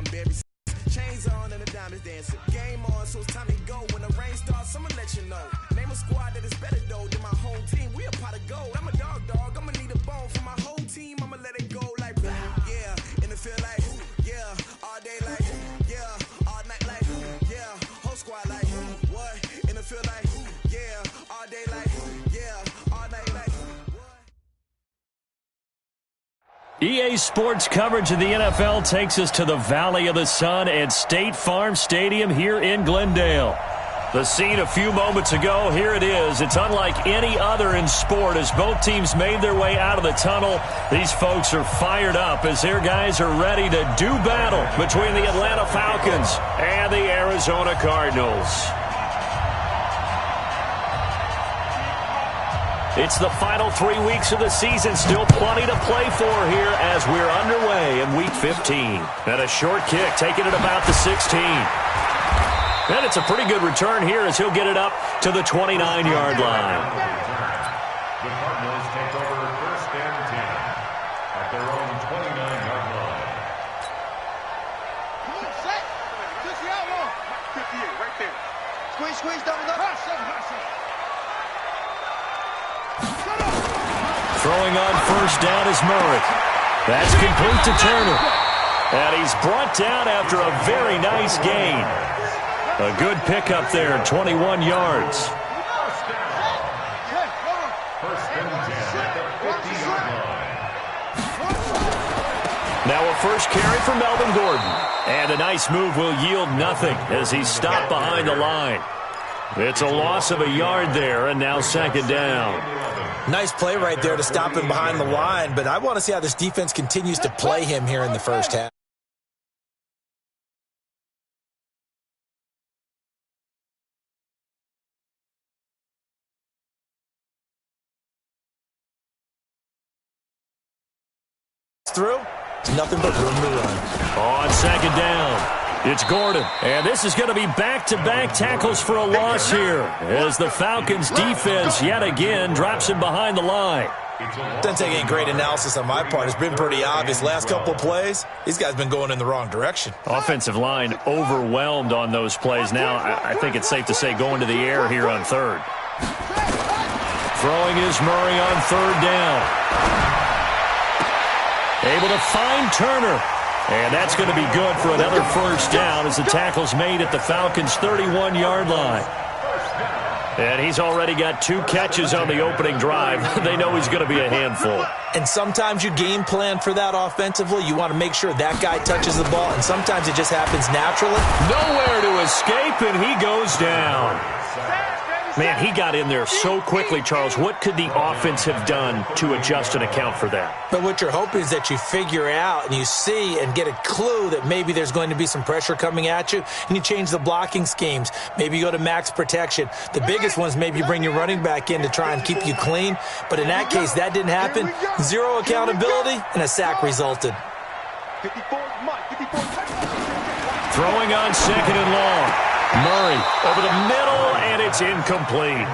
I'm Barry. Chains on and the diamonds dancing. Game on, so it's time to go. When the rain starts, I'ma let you know. Name a squad that is better though than my home team. We a pot of gold. I'm a dog. I'ma need a bone for my whole team. I'ma let it go like yeah. In the field like yeah. All day like yeah. All night like yeah. Whole squad like what? In the field like yeah. All day like yeah. All night like what? EA Sports coverage of the NFL takes us to the Valley of the Sun at State Farm Stadium here in Glendale. The scene a few moments ago, here it is. It's unlike any other in sport as both teams made their way out of the tunnel. These folks are fired up as their guys are ready to do battle between the Atlanta Falcons and the Arizona Cardinals. It's the final 3 weeks of the season. Still plenty to play for here as we're underway in Week 15. And a short kick taking it about the 16. And it's a pretty good return here as he'll get it up to the 29-yard line. The Cardinals take over first and 10 at their own 29-yard line. Come on, set. Just the outlaw. 58 right there. Squeeze, double up. Throwing on first down is Murray. That's complete to Turner. And he's brought down after a very nice gain. A good pickup there, 21 yards. First and 10 at the 50-yard line. Now a first carry for Melvin Gordon. And a nice move will yield nothing as he's stopped behind the line. It's a loss of a yard there, and now second down. Nice play right there to stop him behind the line, but I want to see how this defense continues to play him here in the first half. Through, it's nothing but room to run. On second down, it's Gordon. And this is going to be back-to-back tackles for a loss here as the Falcons defense yet again drops him behind the line. Doesn't take any great analysis on my part. It's been pretty obvious. Last couple of plays, these guys been going in the wrong direction. Offensive line overwhelmed on those plays. Now, I think it's safe to say going to the air here on third. Throwing is Murray on third down. Able to find Turner. And that's going to be good for another first down as the tackle's made at the Falcons' 31-yard line. And he's already got 2 catches on the opening drive. They know he's going to be a handful. And sometimes you game plan for that offensively. You want to make sure that guy touches the ball, and sometimes it just happens naturally. Nowhere to escape, and he goes down. Man, he got in there so quickly, Charles. What could the offense have done to adjust and account for that? But what you're hoping is that you figure out and you see and get a clue that maybe there's going to be some pressure coming at you, and you change the blocking schemes. Maybe you go to max protection. The biggest ones, maybe you bring your running back in to try and keep you clean. But in that case, that didn't happen. 0 accountability, and a sack resulted. Throwing on second and long. Murray over the middle, and it's incomplete.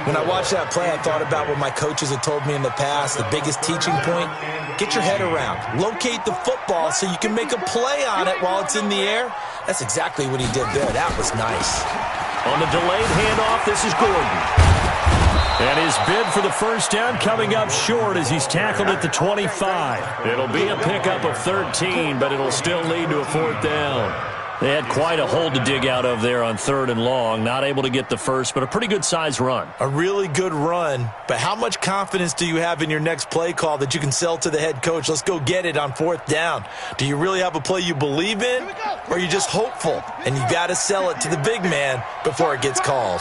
When I watched that play, I thought about what my coaches had told me in the past. The biggest teaching point, get your head around. Locate the football so you can make a play on it while it's in the air. That's exactly what he did there. That was nice. On the delayed handoff, this is Gordon. And his bid for the first down coming up short as he's tackled at the 25. It'll be a pickup of 13, but it'll still lead to a fourth down. They had quite a hole to dig out of there on third and long. Not able to get the first, but a pretty good-sized run. A really good run, but how much confidence do you have in your next play call that you can sell to the head coach? Let's go get it on fourth down. Do you really have a play you believe in, or are you just hopeful? And you got to sell it to the big man before it gets called.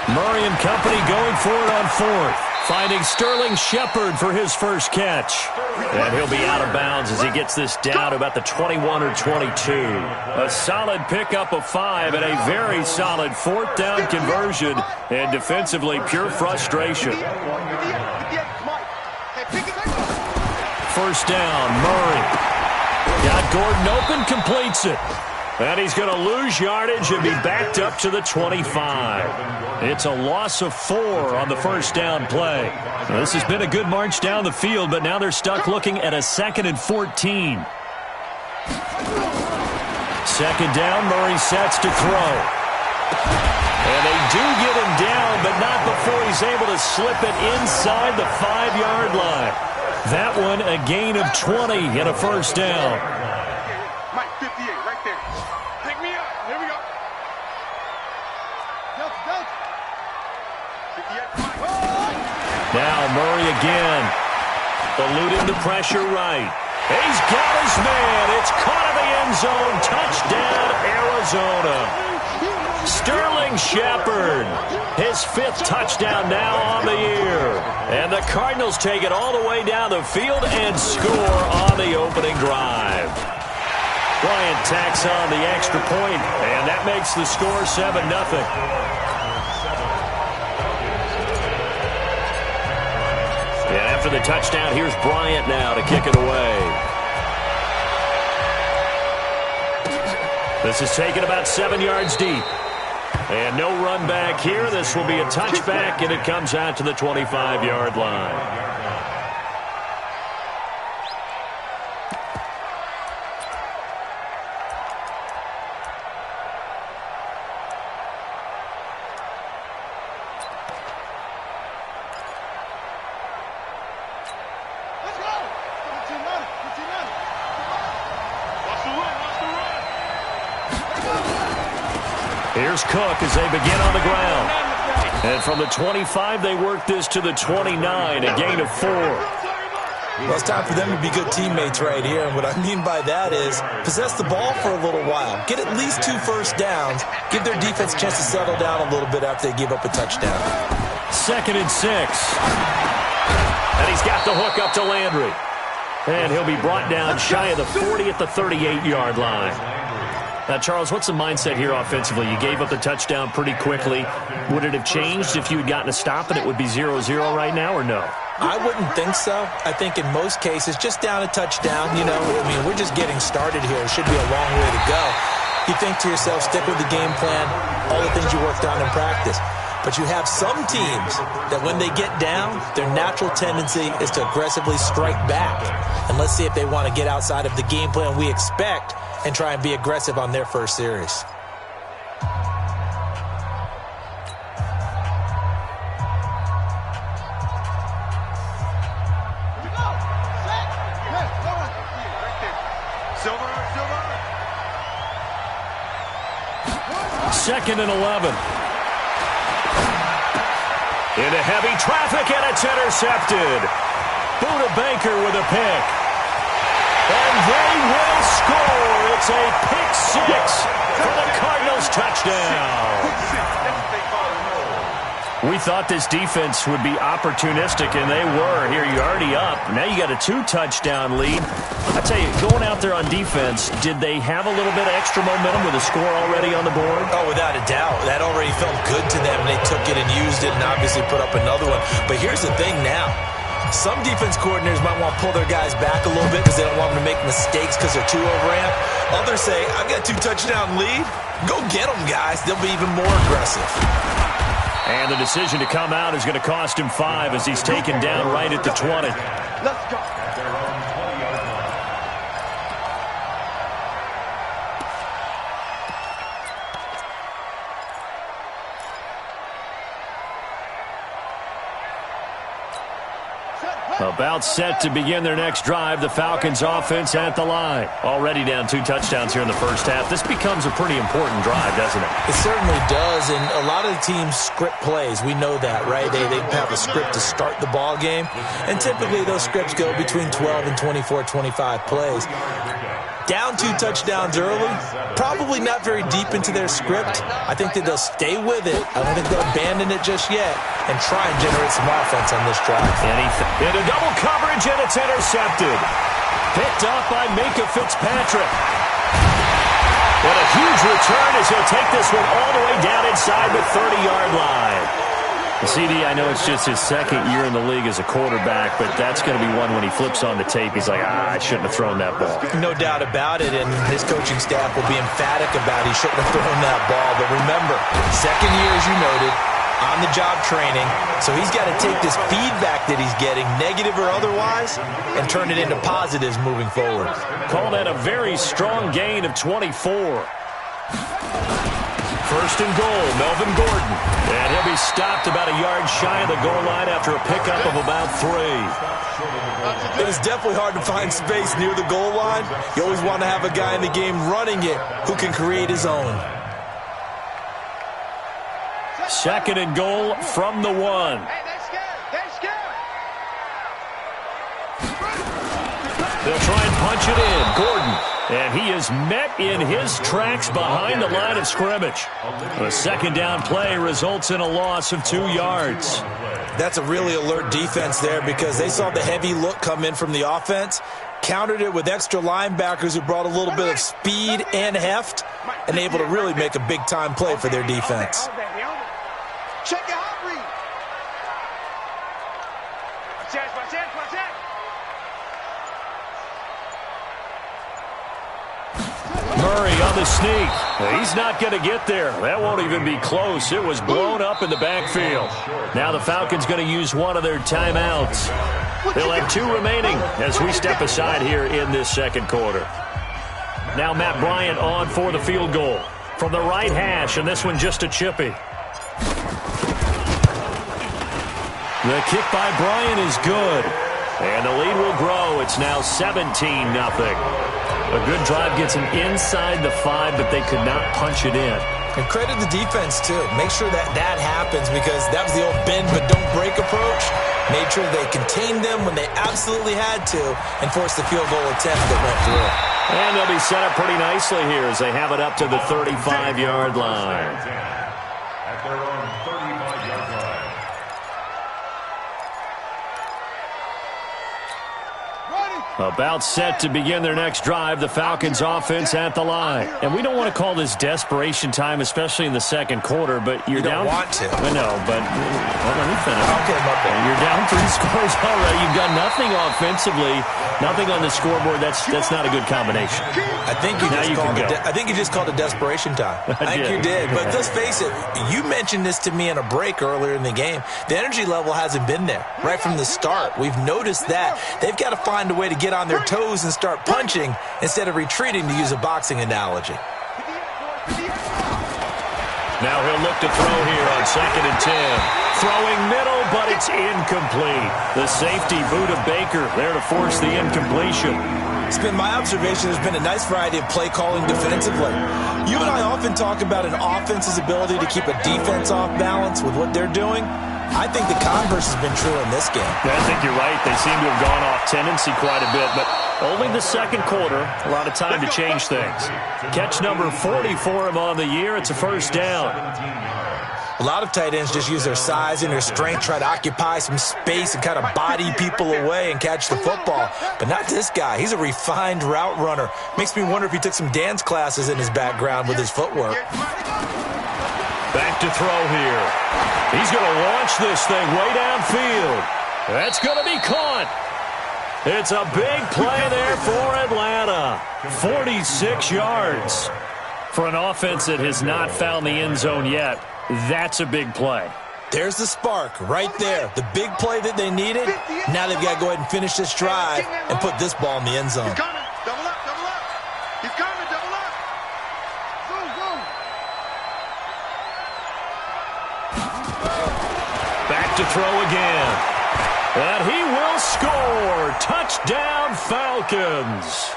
Murray and company going for it on fourth. Finding Sterling Shepard for his first catch. And he'll be out of bounds as he gets this down to about the 21 or 22. A solid pickup of 5 and a very solid fourth down conversion. And defensively, pure frustration. First down, Murray. Got Gordon open, completes it. And he's going to lose yardage and be backed up to the 25. It's a loss of 4 on the first down play. This has been a good march down the field, but now they're stuck looking at a 2nd and 14. Second down, Murray sets to throw. And they do get him down, but not before he's able to slip it inside the 5-yard line. That one a gain of 20 and a first down. Mike, 58, right there. Pick me up. Here we go. Now Murray again. Eluding the pressure right. He's got his man. It's caught in the end zone. Touchdown, Arizona. Sterling Shepard, his 5th touchdown now on the year. And the Cardinals take it all the way down the field and score on the opening drive. Bryant tacks on the extra point, and that makes the score 7-0. And after the touchdown, here's Bryant now to kick it away. This is taken about 7 yards deep. And no run back here. This will be a touchback, and it comes out to the 25-yard line. Here's Cook as they begin on the ground. And from the 25, they work this to the 29, a gain of 4. Well, it's time for them to be good teammates right here. And what I mean by that is possess the ball for a little while. Get at least 2 first downs. Give their defense a chance to settle down a little bit after they give up a touchdown. 2nd and 6. And he's got the hook up to Landry. And he'll be brought down shy of the 40 at the 38-yard line. Now, Charles, what's the mindset here offensively? You gave up the touchdown pretty quickly. Would it have changed if you had gotten a stop and it would be 0-0 right now, or no? I wouldn't think so. I think in most cases, just down a touchdown, you know, I mean, we're just getting started here. It should be a long way to go. You think to yourself, stick with the game plan, all the things you worked on in practice. But you have some teams that when they get down, their natural tendency is to aggressively strike back. And let's see if they want to get outside of the game plan we expect and try and be aggressive on their first series. Second and 11. Into heavy traffic, and it's intercepted. Buda Baker with a pick. And they will score. It's a pick 6 for the Cardinals touchdown. We thought this defense would be opportunistic, and they were. Here, you're already up. Now you got a 2-touchdown lead. I tell you, going out there on defense, did they have a little bit of extra momentum with a score already on the board? Oh, without a doubt. That already felt good to them. They took it and used it and obviously put up another one. But here's the thing now. Some defense coordinators might want to pull their guys back a little bit because they don't want them to make mistakes because they're too overamped. Others say, I've got a 2-touchdown lead. Go get them, guys. They'll be even more aggressive. And the decision to come out is going to cost him 5 as he's taken down right at the 20. Let's go. About set to begin their next drive, the Falcons offense at the line. Already down 2 touchdowns here in the first half. This becomes a pretty important drive, doesn't it? It certainly does, and a lot of the teams script plays. We know that, right? They have a script to start the ball game, and typically those scripts go between 12 and 24, 25 plays. Down 2 touchdowns early, probably not very deep into their script. I think that they'll stay with it. I don't think they'll abandon it just yet and try and generate some offense on this drive. Into double coverage, and it's intercepted. Picked up by Minka Fitzpatrick. What a huge return as he'll take this one all the way down inside the 30-yard line. CD, I know it's just his second year in the league as a quarterback, but that's going to be one when he flips on the tape. He's like, I shouldn't have thrown that ball. No doubt about it, and his coaching staff will be emphatic about he shouldn't have thrown that ball. But remember, second year, as you noted, on-the-job training, so he's got to take this feedback that he's getting, negative or otherwise, and turn it into positives moving forward. Call that a very strong gain of 24. First and goal, Melvin Gordon. And he'll be stopped about a yard shy of the goal line after a pickup of about 3. It is definitely hard to find space near the goal line. You always want to have a guy in the game running it who can create his own. Second and goal from the 1. They'll try and punch it in. Gordon. And he is met in his tracks behind the line of scrimmage. The second down play results in a loss of 2 yards. That's a really alert defense there because they saw the heavy look come in from the offense, countered it with extra linebackers who brought a little bit of speed and heft, and able to really make a big-time play for their defense. Check your hot read. Murray on the sneak. He's not going to get there. That won't even be close. It was blown up in the backfield. Now the Falcons going to use one of their timeouts. They'll have 2 remaining as we step aside here in this second quarter. Now Matt Bryant on for the field goal from the right hash, and this one just a chippy. The kick by Bryant is good. And the lead will grow. It's now 17-0. A good drive gets them inside the 5, but they could not punch it in. And credit the defense, too. Make sure that happens because that was the old bend but don't break approach. Made sure they contained them when they absolutely had to and forced the field goal attempt that went through. And they'll be set up pretty nicely here as they have it up to the 35-yard line. At their own 35-yard line. About set to begin their next drive, the Falcons offense at the line. And we don't want to call this desperation time, especially in the second quarter, but you're down. You don't want to. I know, but let me finish. Okay, my bad. You're down 3 scores already. You've got nothing offensively, nothing on the scoreboard. That's not a good combination. I think you just called it desperation time. I think you did. But let's face it, you mentioned this to me in a break earlier in the game. The energy level hasn't been there right from the start. We've noticed that. They've got to find a way to get on their toes and start punching instead of retreating, to use a boxing analogy. Now he'll look to throw here on 2nd and 10. Throwing middle, but it's incomplete. The safety, Buda Baker, there to force the incompletion. It's been my observation there's been a nice variety of play calling defensively. You and I often talk about an offense's ability to keep a defense off balance with what they're doing. I think the converse has been true in this game. I think you're right. They seem to have gone off tendency quite a bit, but only the second quarter. A lot of time to change things. Catch number 40 for him on the year. It's a first down. A lot of tight ends just use their size and their strength, try to occupy some space and kind of body people away and catch the football. But not this guy. He's a refined route runner. Makes me wonder if he took some dance classes in his background with his footwork. Back to throw here. He's going to launch this thing way downfield. That's going to be caught. It's a big play there for Atlanta. 46 yards. For an offense that has not found the end zone yet, that's a big play. There's the spark right there. The big play that they needed. Now they've got to go ahead and finish this drive and put this ball in the end zone. He's coming. Double up, double up. He's coming, double up. Boom, boom. Back to throw again. And he will score. Touchdown, Falcons.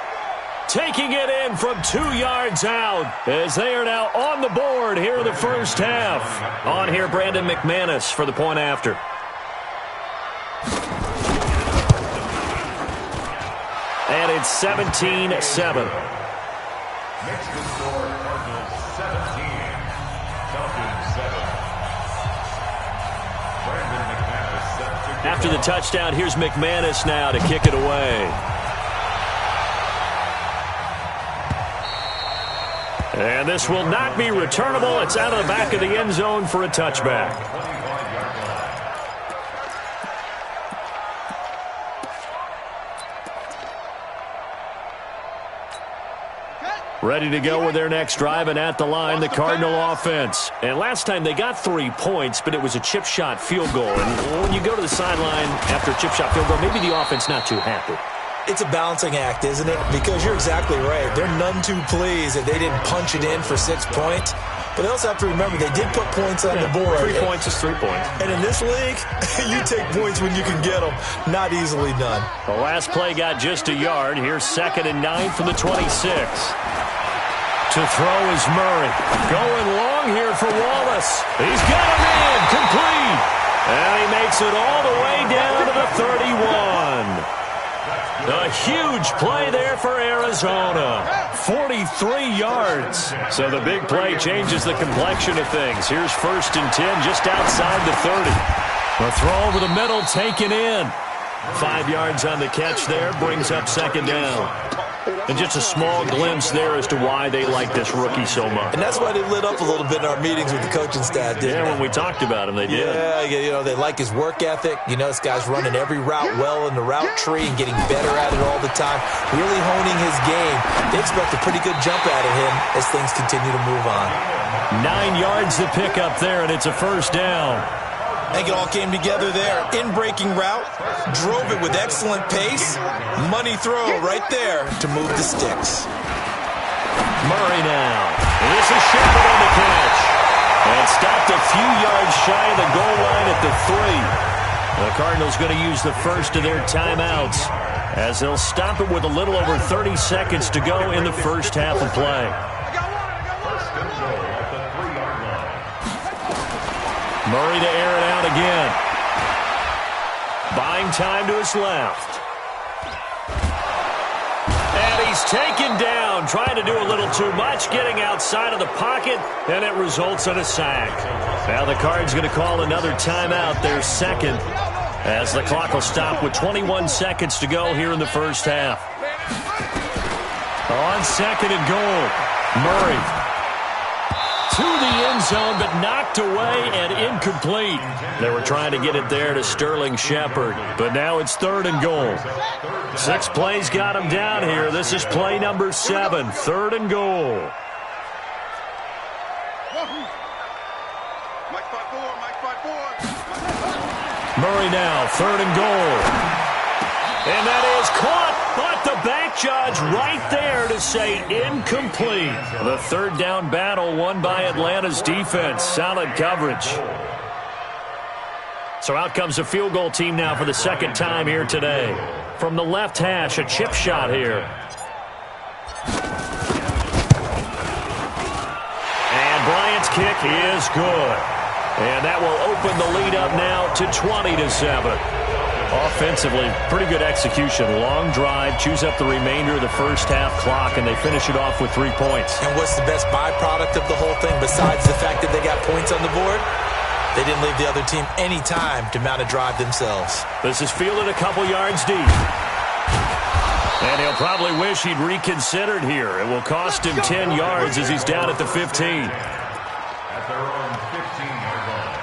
Taking it in from 2 yards out as they are now on the board here in the first half. On here, Brandon McManus for the point after. And it's 17-7. Makes the score Cardinals 17, Falcons 7. Brandon McManus set to After the touchdown, here's McManus now to kick it away. And this will not be returnable. It's out of the back of the end zone for a touchback. Ready to go with their next drive, and at the line, the Cardinal offense. And last time they got 3 points, but it was a chip shot field goal. And when you go to the sideline after a chip shot field goal, maybe the offense not too happy. It's a balancing act, isn't it? Because you're exactly right. They're none too pleased that they didn't punch it in for 6 points. But they also have to remember they did put points on the board. 3 points is 3 points. And in this league, you take points when you can get them. Not easily done. The last play got just a yard. Here's 2nd and 9 from the 26. To throw is Murray. Going long here for Wallace. He's got him in. Complete. And he makes it all the way down to the 31. A huge play there for Arizona. 43 yards. So the big play changes the complexion of things. Here's 1st and 10 just outside the 30. A throw over the middle taken in. 5 yards on the catch there. Brings up 2nd down. And just a small glimpse there as to why they like this rookie so much. And that's why they lit up a little bit in our meetings with the coaching staff, didn't they? When we talked about him, they did. Yeah, they like his work ethic. This guy's running every route well in the route tree and getting better at it all the time, really honing his game. They expect a pretty good jump out of him as things continue to move on. 9 yards to pick up there, and it's a 1st down. I think it all came together there. In-breaking route, drove it with excellent pace. Money throw right there to move the sticks. Murray now. This is Shepard on the catch. And stopped a few yards shy of the goal line at the 3. The Cardinals going to use the first of their timeouts as they'll stop it with a little over 30 seconds to go in the first half of play. Murray to air it out again. Buying time to his left. And he's taken down, trying to do a little too much, getting outside of the pocket, and it results in a sack. Now the Cards going to call another timeout, their 2nd, as the clock will stop with 21 seconds to go here in the first half. On 2nd and goal, Murray to the end zone, but knocked away and incomplete. They were trying to get it there to Sterling Shepard, but now it's 3rd and goal. 6 plays got him down here. This is play number 7, 3rd and goal. Murray now, 3rd and goal. And that is caught, but the back judge right there to say incomplete. The 3rd down battle won by Atlanta's defense. Solid coverage. So out comes the field goal team now for the 2nd time here today. From the left hash, a chip shot here. And Bryant's kick is good. And that will open the lead up now to 20-7. Offensively, pretty good execution. Long drive, chews up the remainder of the first half clock, and they finish it off with 3 points. And what's the best byproduct of the whole thing, besides the fact that they got points on the board? They didn't leave the other team any time to mount a drive themselves. This is fielded a couple yards deep. And he'll probably wish he'd reconsidered here. It will cost him 10 yards as he's down at the 15. At their own 15-yard line.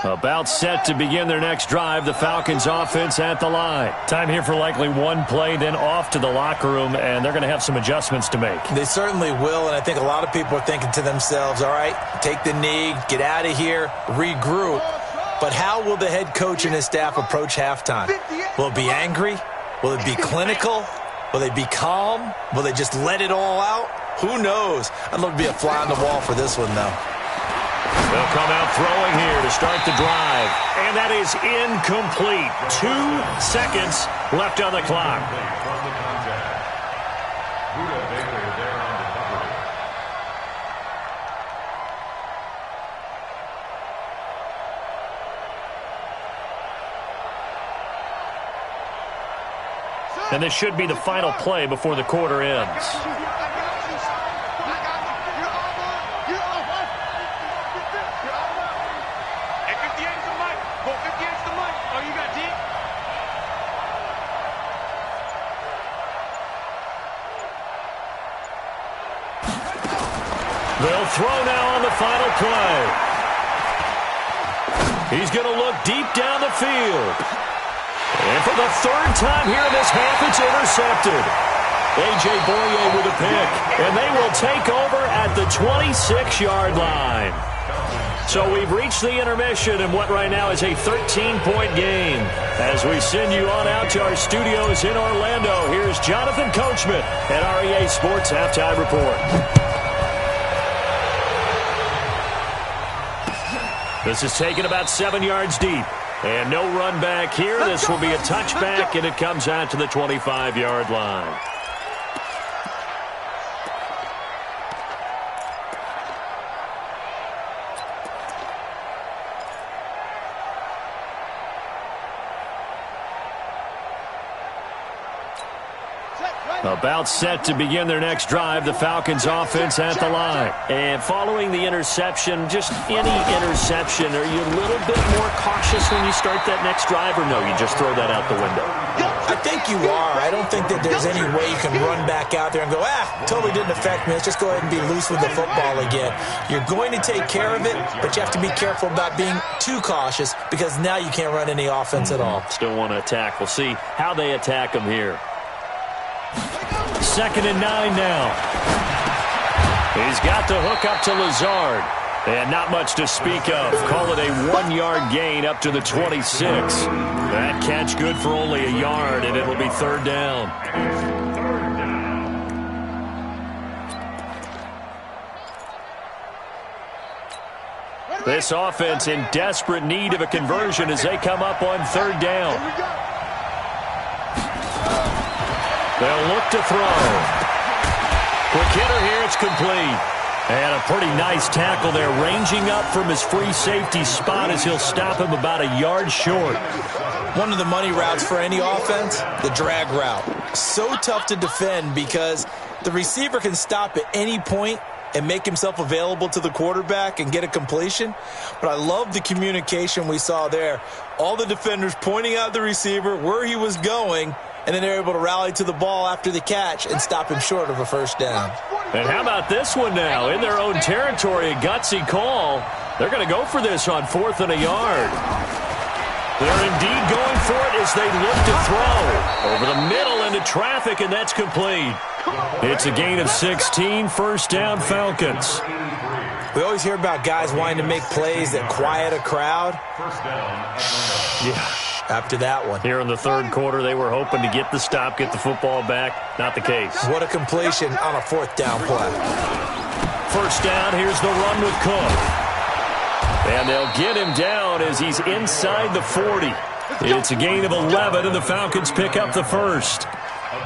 About set to begin their next drive, the Falcons offense at the line. Time here for likely one play, then off to the locker room, and they're going to have some adjustments to make. They certainly will, and I think a lot of people are thinking to themselves, all right, take the knee, get out of here, regroup. But how will the head coach and his staff approach halftime? Will it be angry? Will it be clinical? Will they be calm? Will they just let it all out? Who knows? I'd love to be a fly on the wall for this one, though. They'll come out throwing here to start the drive. And that is incomplete. 2 seconds left on the clock. From the contact. Buda Baker there on the cover. And this should be the final play before the quarter ends. They'll throw now on the final play. He's going to look deep down the field. And for the third time here in this half, it's intercepted. A.J. Boye with a pick, and they will take over at the 26-yard line. So we've reached the intermission in what right now is a 13-point game. As we send you on out to our studios in Orlando, here's Jonathan Coachman at REA Sports Halftime Report. This is taken about 7 yards deep. And no run back here. This will be a touchback, and it comes out to the 25-yard line. About set to begin their next drive, the Falcons offense at the line. And following the interception, just any interception, are you a little bit more cautious when you start that next drive, or no, you just throw that out the window? I think you are. I don't think that there's any way you can run back out there and go, totally didn't affect me. Let's just go ahead and be loose with the football again. You're going to take care of it, but you have to be careful about being too cautious because now you can't run any offense at all. Still want to attack. We'll see how they attack them here. 2nd and 9 now. He's got the hook up to Lazard. And not much to speak of. Call it a 1-yard gain up to the 26. That catch good for only a yard, and it'll be 3rd down. This offense in desperate need of a conversion as they come up on 3rd down. They'll look to throw. Quick hitter here, it's complete. And a pretty nice tackle there, ranging up from his free safety spot as he'll stop him about a yard short. One of the money routes for any offense, the drag route. So tough to defend because the receiver can stop at any point and make himself available to the quarterback and get a completion. But I love the communication we saw there. All the defenders pointing out the receiver, where he was going, and then they're able to rally to the ball after the catch and stop him short of a 1st down. And how about this one now? In their own territory, a gutsy call. They're going to go for this on 4th and a yard. They're indeed going for it as they look to throw. Over the middle into traffic, and that's complete. It's a gain of 16, 1st down Falcons. We always hear about guys wanting to make plays that quiet a crowd. Yeah. After that one. Here in the 3rd quarter, they were hoping to get the stop, get the football back. Not the case. What a completion on a 4th down play. 1st down, here's the run with Cook. And they'll get him down as he's inside the 40. It's a gain of 11, and the Falcons pick up the 1st.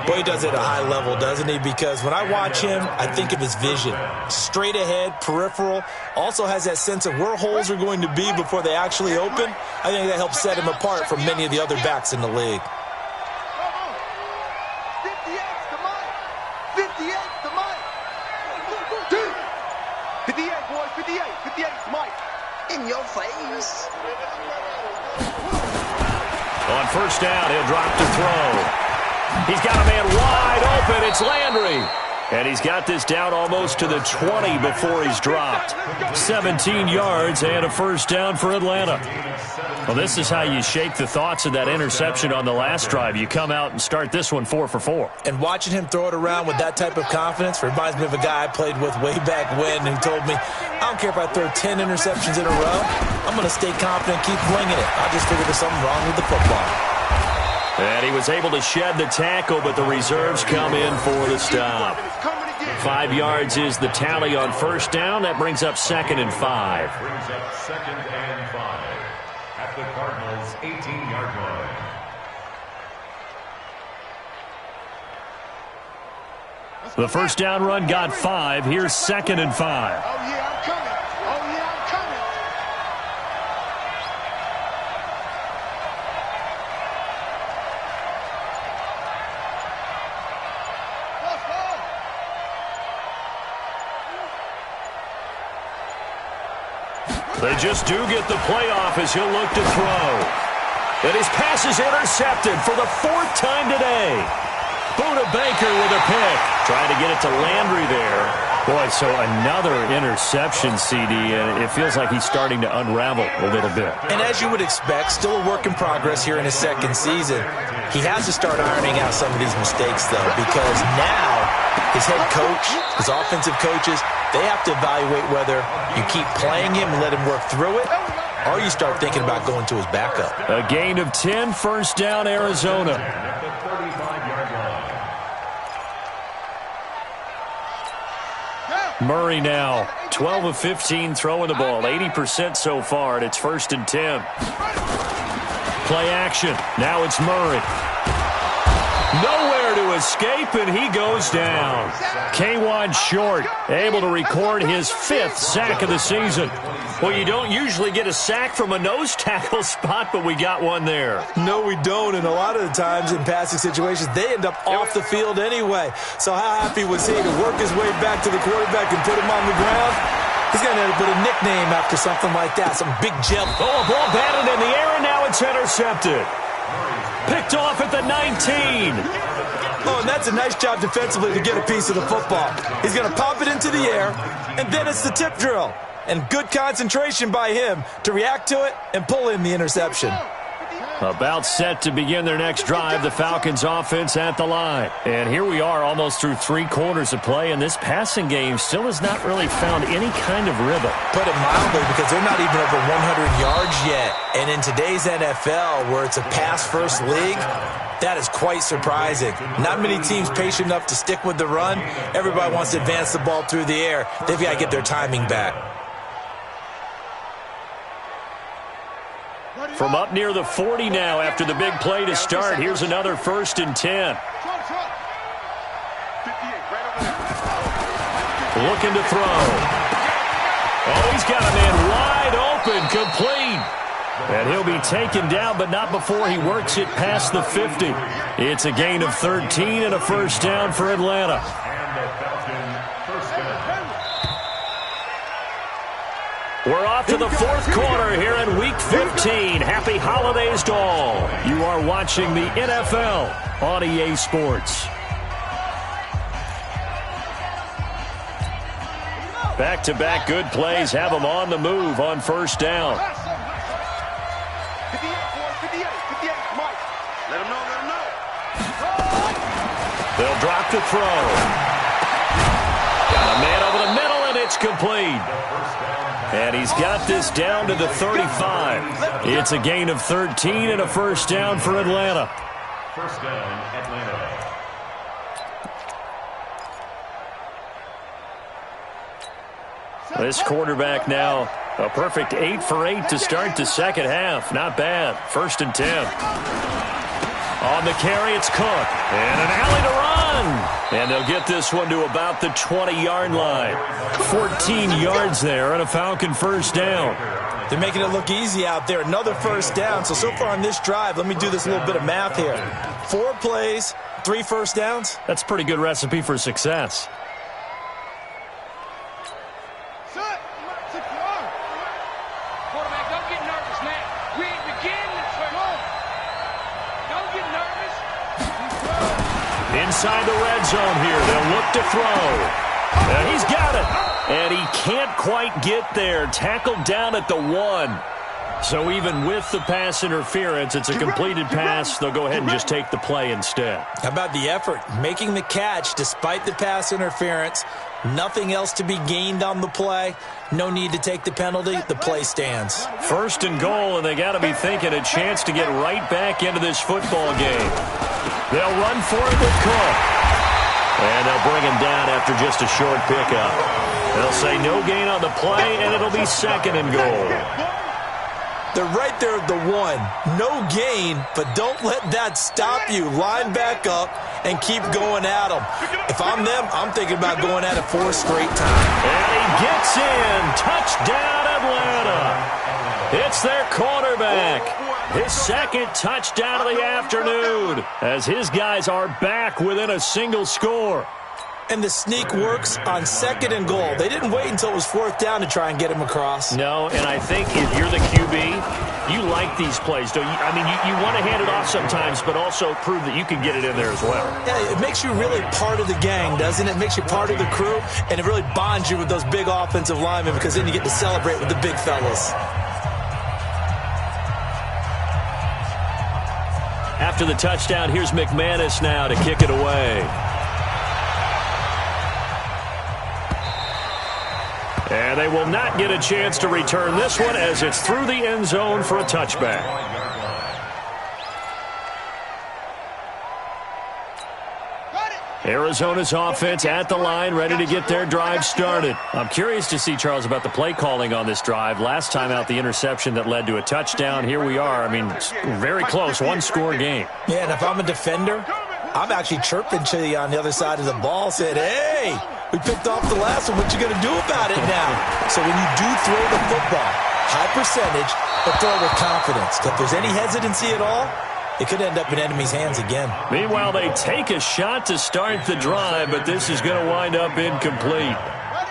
Boy, he does it at a high level, doesn't he? Because when I watch him, I think of his vision. Straight ahead, peripheral. Also has that sense of where holes are going to be before they actually open. I think that helps set him apart from many of the other backs in the league. 58's the mic. 58's the mic. 58, boys. 58. 58's the mic. In your face. On 1st down, he'll drop to throw. He's got a man wide open. It's Landry. And he's got this down almost to the 20 before he's dropped. 17 yards and a 1st down for Atlanta. Well, this is how you shake the thoughts of that interception on the last drive. You come out and start this one 4 for 4. And watching him throw it around with that type of confidence reminds me of a guy I played with way back when who told me, I don't care if I throw 10 interceptions in a row. I'm going to stay confident, keep flinging it. I just figured there's something wrong with the football. And he was able to shed the tackle, but the reserves come in for the stop. 5 yards is the tally on 1st down. That brings up 2nd and 5. Brings up 2nd and 5 at the Cardinals' 18-yard line. The 1st down run got 5. Here's 2nd and 5. Oh, yeah, I'm coming. Oh, yeah, I'm coming. They just do get the playoff as he'll look to throw. And his pass is intercepted for the 4th time today. Buda Baker with a pick. Trying to get it to Landry there. Boy, so another interception, CD, and it feels like he's starting to unravel a little bit. And as you would expect, still a work in progress here in his second season. He has to start ironing out some of these mistakes, though, because now his head coach, his offensive coaches, they have to evaluate whether you keep playing him and let him work through it, or you start thinking about going to his backup. A gain of 10, first down, Arizona. Murray now, 12 of 15 throwing the ball, 80% so far, and it's 1st and 10. Play action. Now it's Murray. Nowhere to escape, and he goes down. K'Wan Short able to record his 5th sack of the season. Well, you don't usually get a sack from a nose tackle spot, but we got one there. No, we don't, and a lot of the times in passing situations, they end up off the field anyway. So how happy was he to work his way back to the quarterback and put him on the ground? He's going to end up with a nickname after something like that, some big jump. Oh, a ball batted in the air, and now it's intercepted. Picked off at the 19. Oh, and that's a nice job defensively to get a piece of the football. He's going to pop it into the air, and then it's the tip drill. And good concentration by him to react to it and pull in the interception. About set to begin their next drive, the Falcons offense at the line. And here we are almost through 3 quarters of play, and this passing game still has not really found any kind of rhythm. Put it mildly, because they're not even over 100 yards yet. And in today's NFL, where it's a pass-first league, that is quite surprising. Not many teams patient enough to stick with the run. Everybody wants to advance the ball through the air. They've got to get their timing back. From up near the 40 now after the big play to start. Here's another 1st and 10. Looking to throw. Oh, he's got a man wide open, complete. And he'll be taken down, but not before he works it past the 50. It's a gain of 13 and a 1st down for Atlanta. We're off to the 4th quarter here in Week 15. Happy holidays to all. You are watching the NFL on EA Sports. Back-to-back good plays have them on the move on 1st down. 58, 58, Mike. Let him know. They'll drop to throw. Got a man over the middle, and it's complete. And he's got this down to the 35. It's a gain of 13 and a 1st down for Atlanta. 1st down, Atlanta. This quarterback now, a perfect 8 for 8 to start the second half. Not bad. 1st and 10. On the carry, it's Cook. And an alley to run. And they'll get this one to about the 20-yard line. 14 yards there and a Falcon 1st down. They're making it look easy out there. Another 1st down. So far on this drive, let me do this little bit of math here. 4 plays, 3 1st downs. That's a pretty good recipe for success. Quarterback, don't get nervous now. We ain't beginning the first. Don't get nervous. Inside the red zone here. They'll look to throw. And he's got it. And he can't quite get there. Tackled down at the 1. So even with the pass interference, it's a completed pass. They'll go ahead and just take the play instead. How about the effort? Making the catch despite the pass interference. Nothing else to be gained on the play. No need to take the penalty. The play stands. 1st and goal, and they got to be thinking a chance to get right back into this football game. They'll run for it with Cook. And they'll bring him down after just a short pickup. They'll say no gain on the play, and it'll be 2nd and goal. They're right there at the 1. No gain, but don't let that stop you. Line back up and keep going at them. If I'm them, I'm thinking about going at it 4 straight times. And he gets in. Touchdown, Atlanta. It's their quarterback. His 2nd touchdown of the afternoon as his guys are back within a single score. And the sneak works on 2nd and goal. They didn't wait until it was 4th down to try and get him across. No, and I think if you're the QB, you like these plays, don't you? I mean, you want to hand it off sometimes, but also prove that you can get it in there as well. Yeah, it makes you really part of the gang, doesn't it? It makes you part of the crew, and it really bonds you with those big offensive linemen because then you get to celebrate with the big fellas. After the touchdown, here's McManus now to kick it away. And they will not get a chance to return this one as it's through the end zone for a touchback. Arizona's offense at the line, ready to get their drive started. I'm curious to see, Charles, about the play calling on this drive. Last time out, the interception that led to a touchdown. Here we are. I mean, very close, one-score game. Yeah, and if I'm a defender, I'm actually chirping to you on the other side of the ball, saying, hey, we picked off the last one. What you going to do about it now? So when you do throw the football, high percentage, but throw with confidence. If there's any hesitancy at all, it could end up in enemy's hands again. Meanwhile, they take a shot to start the drive, but this is going to wind up incomplete.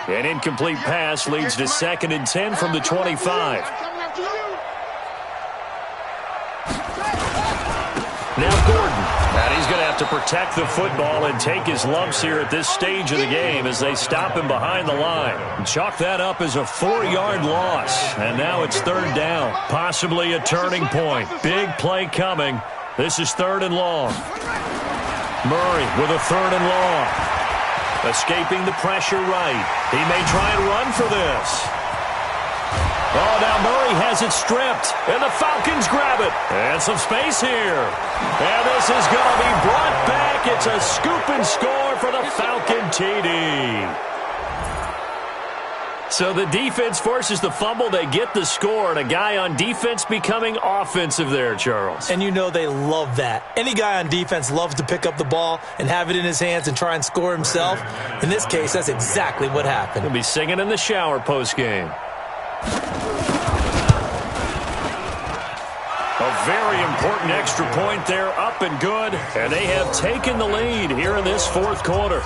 An incomplete pass leads to 2nd and 10 from the 25. Now Gordon. And he's going to have to protect the football and take his lumps here at this stage of the game as they stop him behind the line. Chalk that up as a 4-yard loss. And now it's 3rd down. Possibly a turning point. Big play coming. This is 3rd and long. Murray with a 3rd and long. Escaping the pressure right. He may try and run for this. Oh, now Murray has it stripped, and the Falcons grab it. And some space here. And this is going to be brought back. It's a scoop and score for the Falcon TD. So the defense forces the fumble. They get the score, and a guy on defense becoming offensive there, Charles. And you know they love that. Any guy on defense loves to pick up the ball and have it in his hands and try and score himself. In this case, that's exactly what happened. He'll be singing in the shower post-game. A very important extra point there, up and good. And they have taken the lead here in this 4th quarter.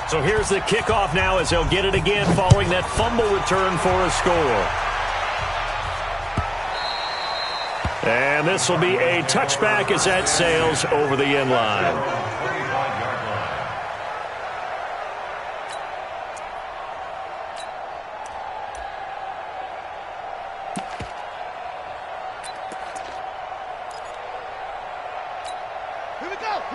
So here's the kickoff now as they'll get it again following that fumble return for a score. And this will be a touchback as that sails over the end line.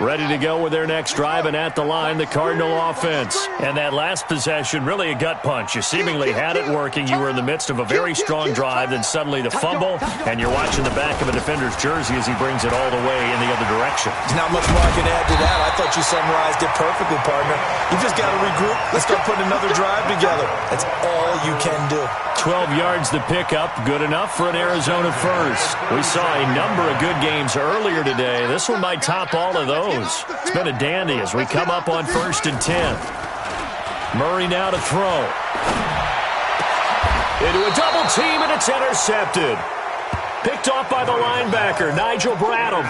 Ready to go with their next drive, and at the line, the Cardinal offense. And that last possession, really a gut punch. You seemingly had it working. You were in the midst of a very strong drive, then suddenly the fumble, and you're watching the back of a defender's jersey as he brings it all the way in the other direction. There's not much more I can add to that. I thought you summarized it perfectly, partner. You just got to regroup. Let's start putting another drive together. That's all you can do. 12 yards to pick up, good enough for an Arizona first. We saw a number of good games earlier today. This one might top all of those. It's been a dandy as we come up on 1st and 10. Murray now to throw. Into a double team, and it's intercepted. Picked off by the linebacker, Nigel Bradham.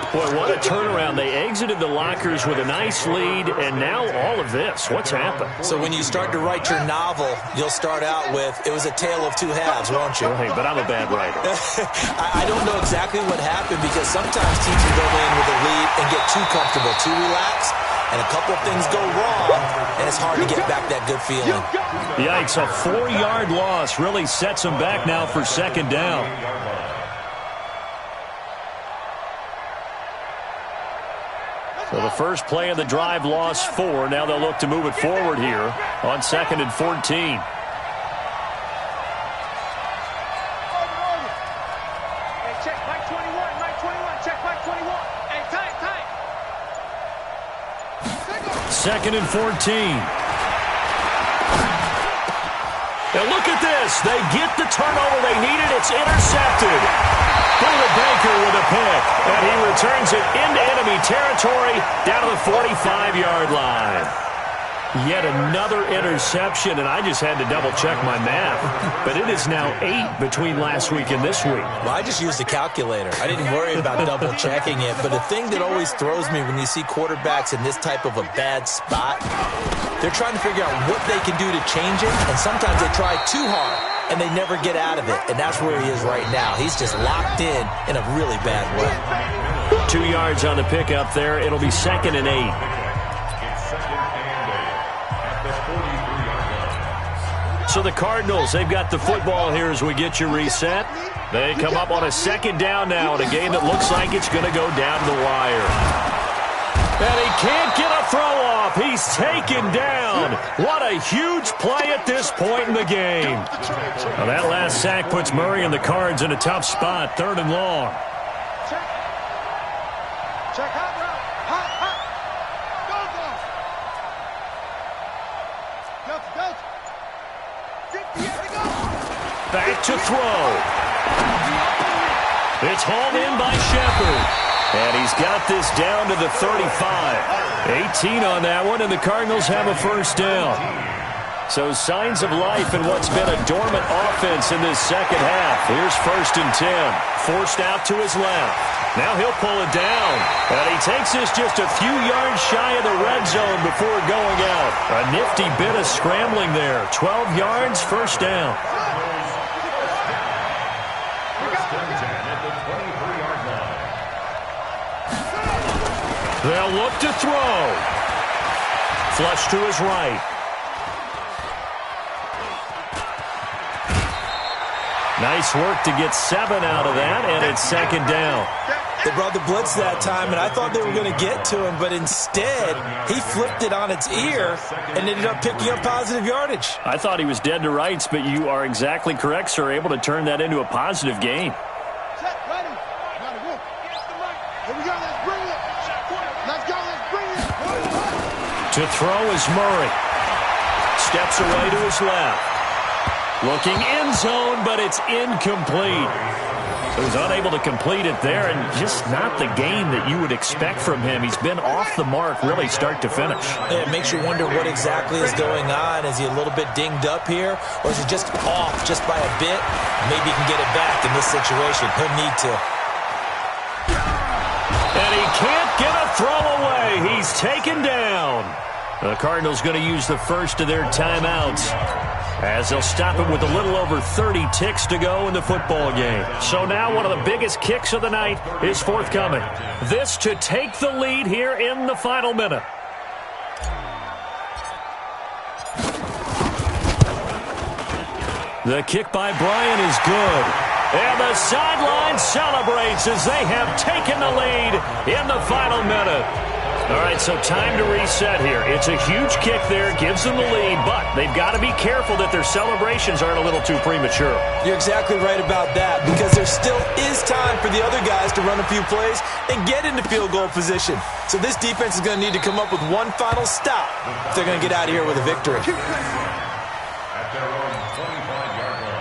Boy, what a turnaround. They exited the lockers with a nice lead, and now all of this. What's happened? So when you start to write your novel, you'll start out with, it was a tale of two halves, won't you? Hey, but I'm a bad writer. I don't know exactly what happened because sometimes teams can go in with a lead and get too comfortable, too relaxed, and a couple of things go wrong, and it's hard to get back that good feeling. Yikes, a 4-yard loss really sets them back now for 2nd down. So the first play of the drive lost 4. Now they'll look to move it forward here on 2nd and 14. Hey, check Mike 21, Mike 21, check Mike 21. Hey, tight. 2nd and 14. And look at this. They get the turnover they needed. It's intercepted. Buda Baker with a pick. And he returns it into enemy territory down to the 45-yard line. Yet another interception, and I just had to double-check my math. But it is now 8 between last week and this week. Well, I just used a calculator. I didn't worry about double-checking it. But the thing that always throws me when you see quarterbacks in this type of a bad spot, they're trying to figure out what they can do to change it, and sometimes they try too hard, and they never get out of it. And that's where he is right now. He's just locked in a really bad way. 2 yards on the pickup there. It'll be 2nd and 8. So the Cardinals, they've got the football here as we get you reset. They come up on a 2nd down now in a game that looks like it's going to go down to the wire. And he can't get a throw off. He's taken down. What a huge play at this point in the game. Well, that last sack puts Murray and the Cards in a tough spot, 3rd and long. Check hot route. Hot. Go. Back to throw. It's hauled in by Shepard. And he's got this down to the 35. 18 on that one, and the Cardinals have a 1st down. So signs of life in what's been a dormant offense in this 2nd half. Here's 1st and 10. Forced out to his left. Now he'll pull it down. And he takes this just a few yards shy of the red zone before going out. A nifty bit of scrambling there. 12 yards, 1st down. They'll look to throw. Flush to his right. Nice work to get 7 out of that, and it's 2nd down. They brought the blitz that time, and I thought they were going to get to him, but instead, he flipped it on its ear and ended up picking up positive yardage. I thought he was dead to rights, but you are exactly correct, sir, able to turn that into a positive gain. Set, ready. Here we go, let's bring it. Let's go, let's bring it. To throw is Murray. Steps away to his left. Looking end zone, but it's incomplete. He was unable to complete it there, and just not the game that you would expect from him. He's been off the mark really start to finish. It makes you wonder what exactly is going on. Is he a little bit dinged up here, or is he just off just by a bit? Maybe he can get it back in this situation. He'll need to. And he can't get a throw away. He's taken down. The Cardinals going to use the first of their timeouts, as they'll stop it with a little over 30 ticks to go in the football game. So now one of the biggest kicks of the night is forthcoming. This to take the lead here in the final minute. The kick by Bryant is good. And the sideline celebrates as they have taken the lead in the final minute. All right, so time to reset here. It's a huge kick there, gives them the lead, but they've got to be careful that their celebrations aren't a little too premature. You're exactly right about that, because there still is time for the other guys to run a few plays and get into field goal position. So this defense is going to need to come up with one final stop if they're going to get out of here with a victory. At their own 25-yard line.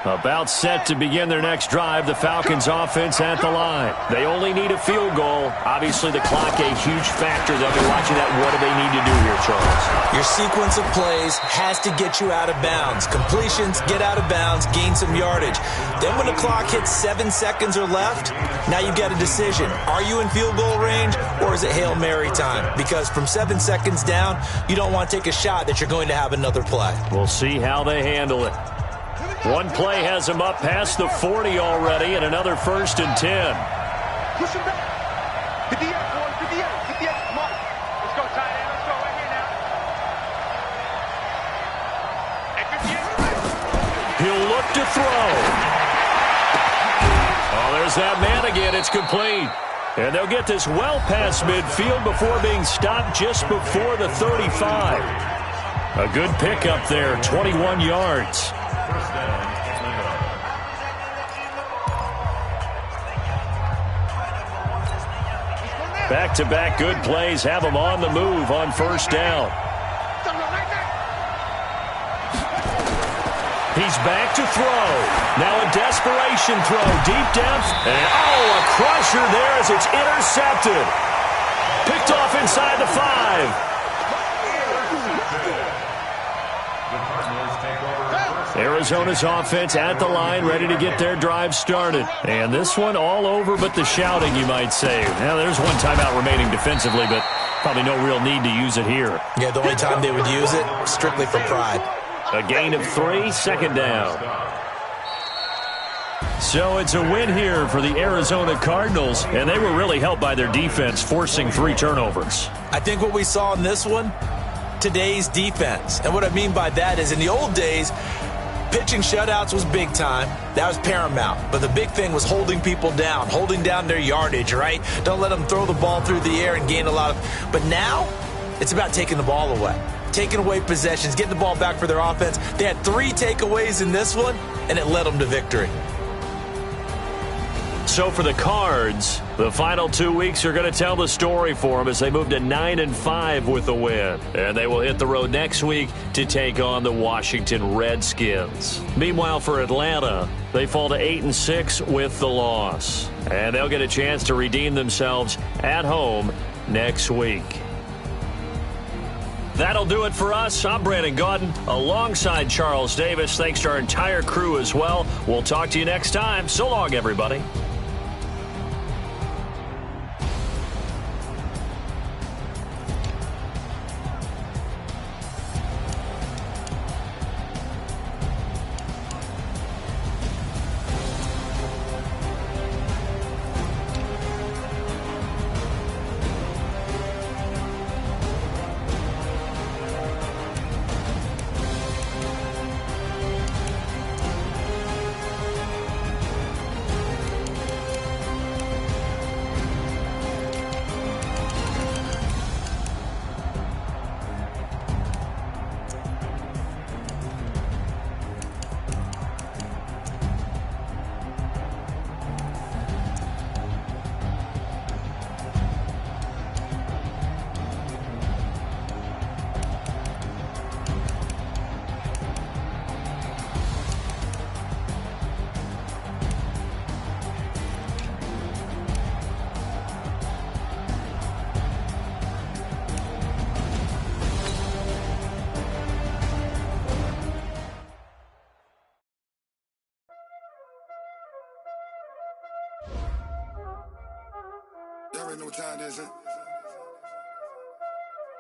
About set to begin their next drive, the Falcons offense at the line. They only need a field goal. Obviously, the clock a huge factor. They'll be watching that. What do they need to do here, Charles? Your sequence of plays has to get you out of bounds. Completions, get out of bounds, gain some yardage. Then when the clock hits 7 seconds or left, now you get a decision. Are you in field goal range, or is it Hail Mary time? Because from 7 seconds down, you don't want to take a shot that you're going to have another play. We'll see how they handle it. One play has them up past the 40 already, and another 1st and 10. Push him back. 58, boys, 58, 58. Come on. Let's go, tight end. Let's go right here now. At 58. He'll look to throw. Oh, there's that man again. It's complete. And they'll get this well past midfield before being stopped just before the 35. A good pickup there, 21 yards. First down, Atlanta. Back-to-back good plays have them on the move on 1st down. He's back to throw. Now a desperation throw, deep depth. And, a crusher there as it's intercepted. Picked off inside the 5. Arizona's offense at the line, ready to get their drive started. And this one all over but the shouting, you might say. Now, there's one timeout remaining defensively, but probably no real need to use it here. Yeah, the only time they would use it, strictly for pride. A gain of 3, second down. So it's a win here for the Arizona Cardinals, and they were really helped by their defense, forcing 3 turnovers. I think what we saw in this one, today's defense. And what I mean by that is in the old days, pitching shutouts was big time. That was paramount. But the big thing was holding people down, holding down their yardage, right? Don't let them throw the ball through the air and gain a lot of... But now, it's about taking the ball away. Taking away possessions, getting the ball back for their offense. They had 3 takeaways in this one, and it led them to victory. So for the Cards, the final 2 weeks are going to tell the story for them as they move to 9-5 with the win. And they will hit the road next week to take on the Washington Redskins. Meanwhile, for Atlanta, they fall to 8-6 with the loss. And they'll get a chance to redeem themselves at home next week. That'll do it for us. I'm Brandon Gaudin alongside Charles Davis. Thanks to our entire crew as well. We'll talk to you next time. So long, everybody. Y'all already know what time it is, huh?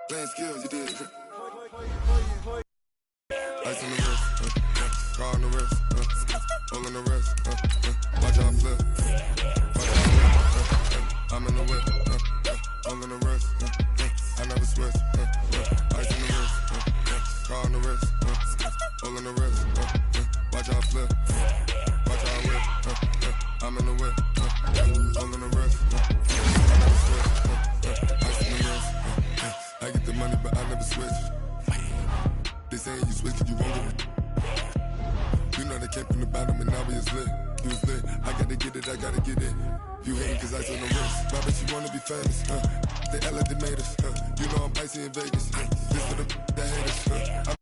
Playing skills, you did. Ice on the wrist, car on the wrist, hole on the wrist, watch out flip. I'm in the whip, hole on the wrist, I never switch. Ice on the wrist, car on the wrist, hole on the wrist, watch out flip. Watch out whip, I'm in the whip, hole on the wrist. I get the money, but I never switch. They saying you switch, you won't get it. You know they came from the bottom and now we is lit. You was lit, I gotta get it, I gotta get it. You hatin' cause ice on the wrist. Why bet you wanna be famous, They LA, they made us, You know I'm icy in Vegas, This for the that hate us,